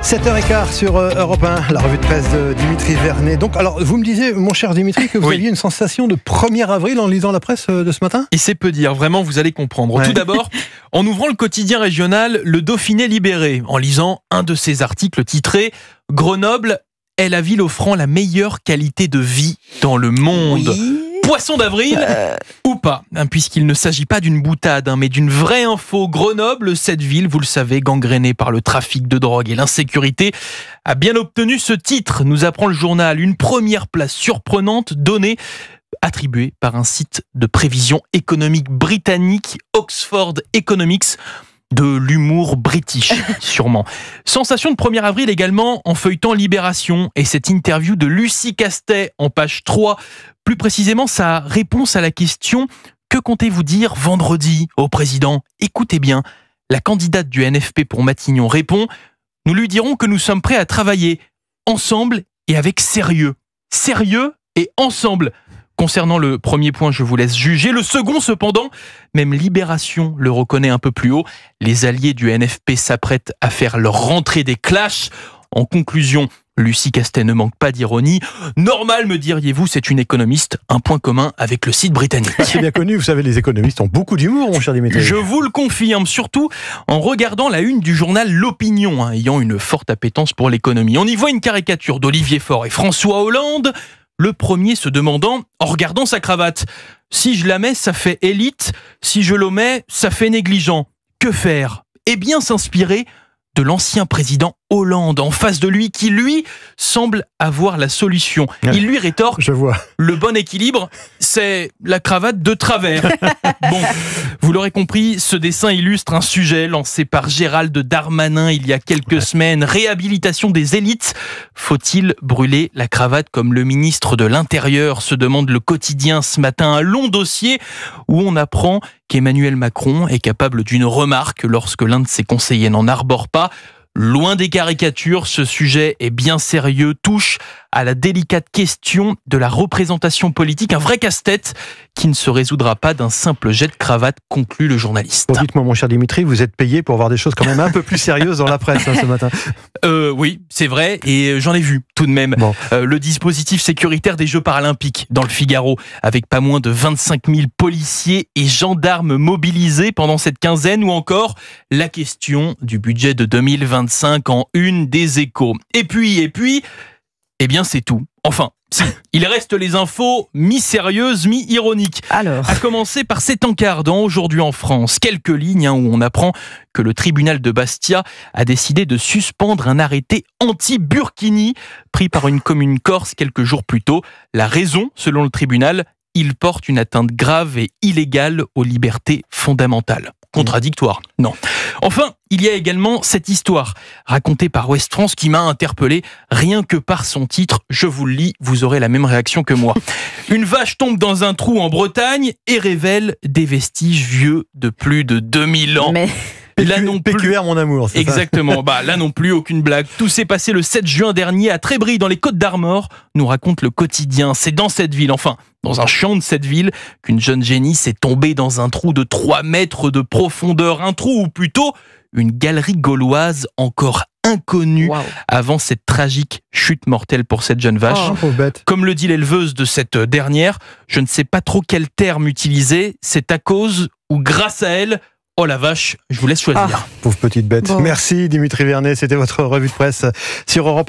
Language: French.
7h15 sur Europe 1, la revue de presse de Dimitri Vernet. Donc, alors, vous me disiez, mon cher Dimitri, que vous aviez une sensation de 1er avril en lisant la presse de ce matin ? Et c'est peu dire, vraiment, vous allez comprendre. Ouais. Tout d'abord, en ouvrant le quotidien régional Le Dauphiné Libéré, en lisant un de ses articles titré « Grenoble est la ville offrant la meilleure qualité de vie dans le monde ». Oui. Poisson d'avril ou pas, puisqu'il ne s'agit pas d'une boutade, mais d'une vraie info. Grenoble, cette ville, vous le savez, gangrénée par le trafic de drogue et l'insécurité, a bien obtenu ce titre, nous apprend le journal. Une première place surprenante donnée, attribuée par un site de prévision économique britannique, Oxford Economics. De l'humour british, sûrement. Sensation de 1er avril également en feuilletant Libération et cette interview de Lucie Castet en page 3. Plus précisément, sa réponse à la question « Que comptez-vous dire vendredi au président ?» Écoutez bien, la candidate du NFP pour Matignon répond « Nous lui dirons que nous sommes prêts à travailler ensemble et avec sérieux. Sérieux et ensemble !» Concernant le premier point, je vous laisse juger. Le second, cependant, même Libération le reconnaît un peu plus haut. Les alliés du NFP s'apprêtent à faire leur rentrée des clashs. En conclusion, Lucie Castet ne manque pas d'ironie. Normal, me diriez-vous, c'est une économiste. Un point commun avec le site britannique. C'est bien connu, vous savez, les économistes ont beaucoup d'humour, mon cher Dimitri. Je vous le confirme, surtout en regardant la une du journal L'Opinion, ayant une forte appétence pour l'économie. On y voit une caricature d'Olivier Faure et François Hollande. Le premier se demandant, en regardant sa cravate, « Si je la mets, ça fait élite. Si je l'omets, ça fait négligent. Que faire ?» Eh bien, s'inspirer de l'ancien président Hollande en face de lui, qui, lui, semble avoir la solution. Il lui rétorque, Je vois. le bon équilibre, c'est la cravate de travers. Bon, vous l'aurez compris, ce dessin illustre un sujet lancé par Gérald Darmanin il y a quelques semaines. Réhabilitation des élites. Faut-il brûler la cravate comme le ministre de l'Intérieur, se demande le quotidien ce matin. Un long dossier où on apprend qu'Emmanuel Macron est capable d'une remarque lorsque l'un de ses conseillers n'en arbore pas. Loin des caricatures, ce sujet est bien sérieux, touche à la délicate question de la représentation politique, un vrai casse-tête qui ne se résoudra pas d'un simple jet de cravate, conclut le journaliste. Bon, dites-moi, mon cher Dimitri, vous êtes payé pour voir des choses quand même un peu plus sérieuses dans la presse ce matin. Oui, c'est vrai, et j'en ai vu tout de même. Bon. Le dispositif sécuritaire des Jeux paralympiques dans le Figaro, avec pas moins de 25 000 policiers et gendarmes mobilisés pendant cette quinzaine, ou encore la question du budget de 2025 en une des Échos. Et puis, eh bien c'est tout. Enfin, si, il reste les infos mi-sérieuses, mi-ironiques. Alors, À commencer par cet encart dans Aujourd'hui en France. Quelques lignes où on apprend que le tribunal de Bastia a décidé de suspendre un arrêté anti-Burkini pris par une commune corse quelques jours plus tôt. La raison, selon le tribunal, il porte une atteinte grave et illégale aux libertés fondamentales. Contradictoire, non. Enfin, il y a également cette histoire racontée par Ouest France qui m'a interpellé rien que par son titre. Je vous le lis, vous aurez la même réaction que moi. Une vache tombe dans un trou en Bretagne et révèle des vestiges vieux de plus de 2000 ans. mais Là non plus. PQR, mon amour, c'est Exactement. Là non plus, aucune blague. Tout s'est passé le 7 juin dernier à Trébris, dans les Côtes-d'Armor, nous raconte le quotidien. C'est dans cette ville, enfin, dans un champ de cette ville, qu'une jeune génisse est tombée dans un trou de 3 mètres de profondeur. Un trou, ou plutôt une galerie gauloise encore inconnue waouh. avant cette tragique chute mortelle pour cette jeune vache. ça. Pauvre bête. Comme le dit l'éleveuse de cette dernière, je ne sais pas trop quel terme utiliser, c'est à cause ou grâce à elle. Oh la vache, je vous laisse choisir. Pauvre petite bête. Bon. Merci Dimitri Vernet, c'était votre revue de presse sur Europe.